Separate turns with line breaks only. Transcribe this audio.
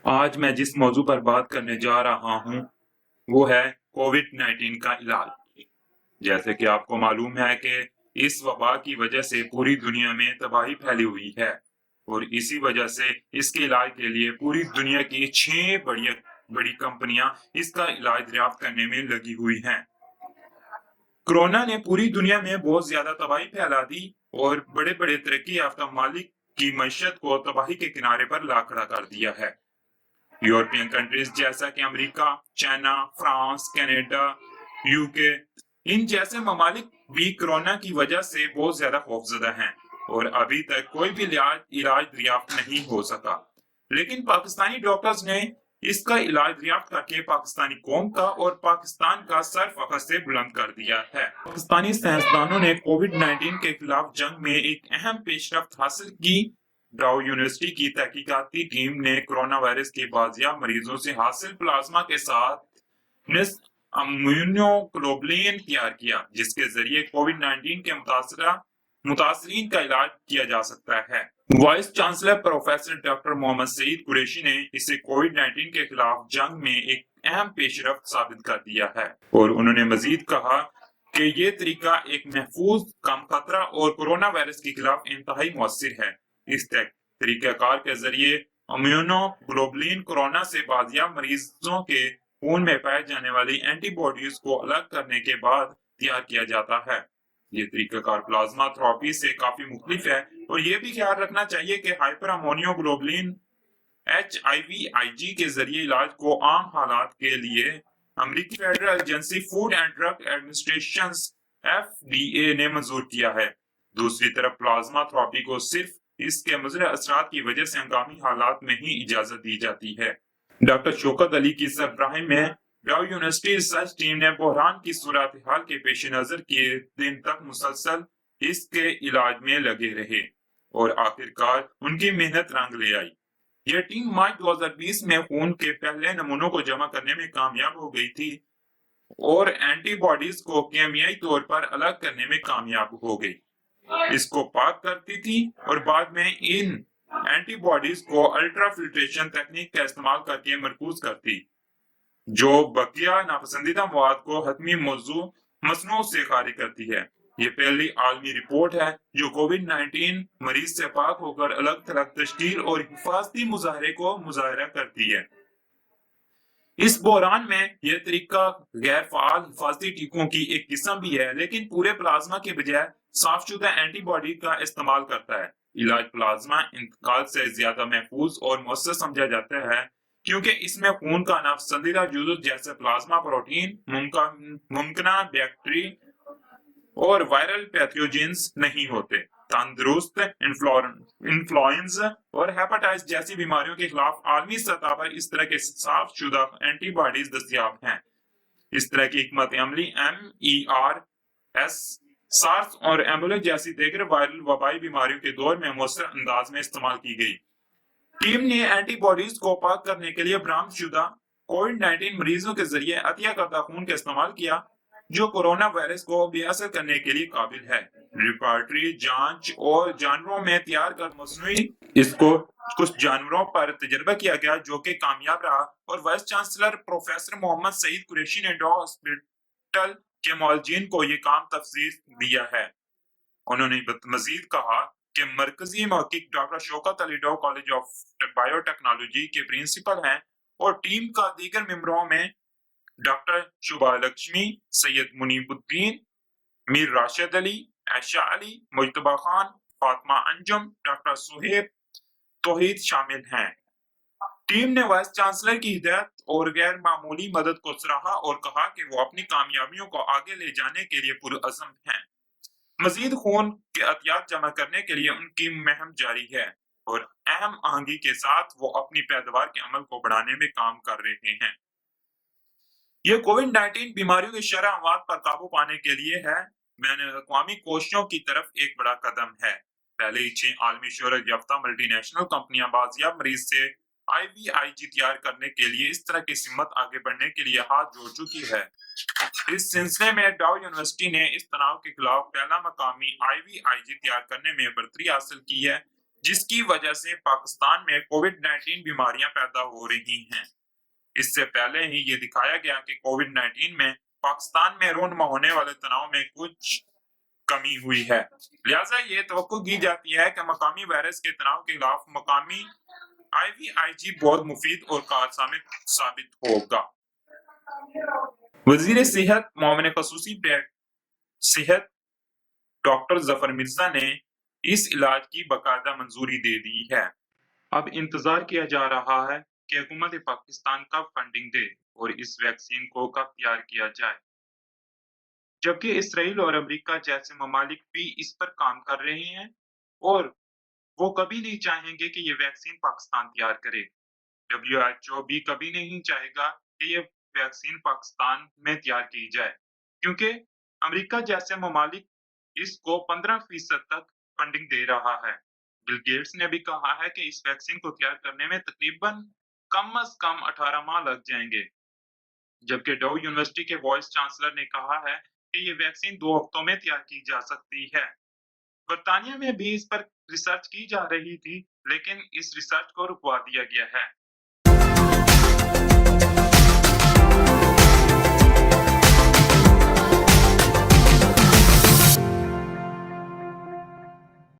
آج میں جس موضوع پر بات کرنے جا رہا ہوں وہ ہے کووڈ-19 کا علاج۔ جیسے کہ آپ کو معلوم ہے کہ اس وبا کی وجہ سے پوری دنیا میں تباہی پھیلی ہوئی ہے اور اسی وجہ سے اس کے علاج کے لیے پوری دنیا کی 6 بڑی کمپنیاں اس کا علاج دریافت کرنے میں لگی ہوئی ہیں۔ کورونا نے پوری دنیا میں بہت زیادہ تباہی پھیلا دی اور بڑے بڑے ترقی یافتہ ممالک کی معیشت کو تباہی کے کنارے پر لا کھڑا کر دیا ہے۔ یورپین کنٹریز جیسا کہ امریکہ، چائنا، فرانس، کینیڈا، یوکے، ان جیسے ممالک بھی کورونا کی وجہ سے بہت زیادہ خوفزدہ ہیں اور ابھی تک کوئی بھی علاج دریافت نہیں ہو سکا۔ لیکن پاکستانی ڈاکٹرز نے اس کا علاج دریافت کر کے پاکستانی قوم کا اور پاکستان کا سر فخر سے بلند کر دیا ہے۔ پاکستانی سائنسدانوں نے کووڈ-19 کے خلاف جنگ میں ایک اہم پیش رفت حاصل کی۔ ڈاؤ یونیورسٹی کی تحقیقاتی ٹیم نے کورونا وائرس کے بازیاب مریضوں سے حاصل پلازما کے ساتھ نصف امیونو گلوبولین تیار کیا، جس کے ذریعے کووڈ-19 کے متاثرین کا علاج کیا جا سکتا ہے۔ وائس چانسلر پروفیسر ڈاکٹر محمد سعید قریشی نے اسے کووڈ-19 کے خلاف جنگ میں ایک اہم پیش رفت ثابت کر دیا ہے اور انہوں نے مزید کہا کہ یہ طریقہ ایک محفوظ، کم خطرہ اور کورونا وائرس کے خلاف انتہائی مؤثر ہے۔ اس طریقہ کار کے ذریعے امیونو گلوبولین کورونا سے بازیاب مریضوں کے خون میں پائے جانے والی اینٹی باڈیز کو الگ کرنے کے بعد تیار کیا جاتا ہے۔ یہ طریقہ کار پلازما تھراپی سے کافی مختلف ہے اور یہ بھی خیال رکھنا چاہیے کہ ہائپر امونیو گلوبولین HIV کے ذریعے علاج کو عام حالات کے لیے امریکی federal agency food and drug administration FDA نے منظور کیا ہے۔ دوسری طرف پلازما تھراپی کو صرف اس کے مضر اثرات کی وجہ سے ہنگامی حالات میں ہی اجازت دی جاتی ہے۔ ڈاکٹر شوکت علی کی سربراہی میں ڈاؤ یونیورسٹی ریسرچ ٹیم نے بحران کی صورتحال کے پیش نظر کے دن تک مسلسل اس کے علاج میں لگے رہے اور آخرکار ان کی محنت رنگ لے آئی۔ یہ ٹیم مارچ 2020 میں خون کے پہلے نمونوں کو جمع کرنے میں کامیاب ہو گئی تھی اور اینٹی باڈیز کو کیمیائی طور پر الگ کرنے میں کامیاب ہو گئی۔ اس کو پاک کرتی تھی اور بعد میں ان اینٹی باڈیز کو الٹرا فلٹریشن تکنیک کا استعمال کر کے مرکوز کرتی، جو بقیہ ناپسندیدہ مواد کو حتمی مصنوع سے خارج کرتی ہے۔ یہ پہلی عالمی رپورٹ ہے جو کووڈ-19 مریض سے پاک ہو کر الگ تھلگ تشکیل اور حفاظتی مظاہرے کو مظاہرہ کرتی ہے۔ اس بحران میں یہ طریقہ غیر فعال حفاظتی ٹیکوں کی ایک قسم بھی ہے، لیکن پورے پلازما کے بجائے صاف شدہ اینٹی باڈی کا استعمال کرتا ہے۔ علاج پلازما انتقال سے زیادہ محفوظ اور مؤثر سمجھا جاتا ہے کیونکہ اس میں خون کا ناپسندیدہ جزو جیسے پلازما پروٹین، ممکنہ بیکٹیریا اور وائرل پیتھوجنز نہیں ہوتے۔ تندرست انفلوئنزا اور ہیپاٹائٹس جیسی بیماریوں کے خلاف عالمی سطح پر اس طرح کے صاف شدہ اینٹی باڈیز دستیاب ہیں۔ اس طرح کی حکمت عملی MERS، سارس اور ایبولا جیسی دیگر وائرل وبائی بیماریوں کے دور میں مؤثر انداز میں استعمال کی گئی۔ ٹیم نے اینٹی باڈیز کو پاک کرنے کے لیے برآمد شدہ کووڈ-19 مریضوں کے ذریعے عطیہ کردہ خون کا استعمال کیا، جو کورونا وائرس کو بے اثر کرنے کے لیے قابل ہے۔ لیبارٹری جانچ اور جانوروں میں تیار کر مصنوعی اس کو کچھ جانوروں پر تجربہ کیا گیا جو کہ کامیاب رہا اور وائس چانسلر پروفیسر محمد سعید قریشی نے ڈاؤ ہاسپٹل کے معالجین کو یہ کام تفویض دیا ہے۔ انہوں نے مزید کہا کہ مرکزی محقق doctor Shaukat Ali Dow college of biotechnology کے پرنسپل ہیں اور ٹیم کا دیگر ممبروں میں ڈاکٹر شبھا لکشمی، سید منیب الدین، میر راشد علی، عائشہ علی، مجتبی خان، فاطمہ انجم، ڈاکٹر سہیب توحید شامل ہیں۔ ٹیم نے وائس چانسلر کی ہدایت اور غیر معمولی مدد کو سراہا اور کہا کہ وہ اپنی کامیابیوں کو آگے لے جانے کے لیے پرعزم ہیں۔ مزید خون کے عطیات جمع کرنے کے لیے ان کی مہم جاری ہے اور اہم آہنگی کے ساتھ وہ اپنی پیداوار کے عمل کو بڑھانے میں کام کر رہے ہیں۔ یہ کووڈ-19 بیماریوں کی شرح اموات پر قابو پانے کے لیے ہے بین الاقوامی کوششوں کی طرف ایک بڑا قدم ہے۔ پہلے ہی 6 عالمی شہرت یافتہ ملٹی نیشنل کمپنیاں بازیاب مریض سے IVIG تیار کرنے کے لیے اس طرح کی سمت آگے بڑھنے کے لیے ہاتھ جوڑ چکی ہے۔ اس سلسلے میں ڈاؤ یونیورسٹی نے اس تناؤ کے خلاف پہلا مقامی IVIG تیار کرنے میں برتری حاصل کی ہے، جس کی وجہ سے پاکستان میں کووڈ 19 بیماریاں پیدا ہو رہی ہیں۔ اس سے پہلے ہی یہ دکھایا گیا کہ کووڈ 19 میں پاکستان میں رونما ہونے والے تناؤ میں کچھ کمی ہوئی ہے، لہٰذا یہ توقع کی جاتی ہے کہ مقامی وائرس کے تناؤ کے خلاف مقامی IVIG بہت مفید اور کارآمد ثابت ہوگا۔ وزیر صحت معاون خصوصی صحت ڈاکٹر ظفر مرزا نے اس علاج کی باقاعدہ منظوری دے دی ہے۔ اب انتظار کیا جا رہا ہے کہ حکومت پاکستان کب فنڈنگ دے اور اس ویکسین کو کب تیار کیا جائے، جبکہ اسرائیل اور امریکہ جیسے ممالک بھی اس پر کام کر رہے ہیں اور وہ کبھی نہیں چاہیں گے کہ یہ ویکسین پاکستان تیار کرے۔ WHO بھی کبھی نہیں چاہے گا کہ یہ ویکسین پاکستان میں تیار کی جائے، کیونکہ امریکہ جیسے ممالک اس کو 15% تک فنڈنگ دے رہا ہے۔ بل گیٹس نے بھی کہا ہے کہ اس ویکسین کو تیار کرنے میں تقریباً کم از کم 18 ماہ لگ جائیں گے، جبکہ ڈو یونیورسٹی کے وائس چانسلر نے کہا ہے کہ یہ ویکسین 2 ہفتوں میں تیار کی جا سکتی ہے۔ برطانیہ میں بھی اس پر ریسرچ کی جا رہی تھی، لیکن اس ریسرچ کو رکوا دیا گیا ہے۔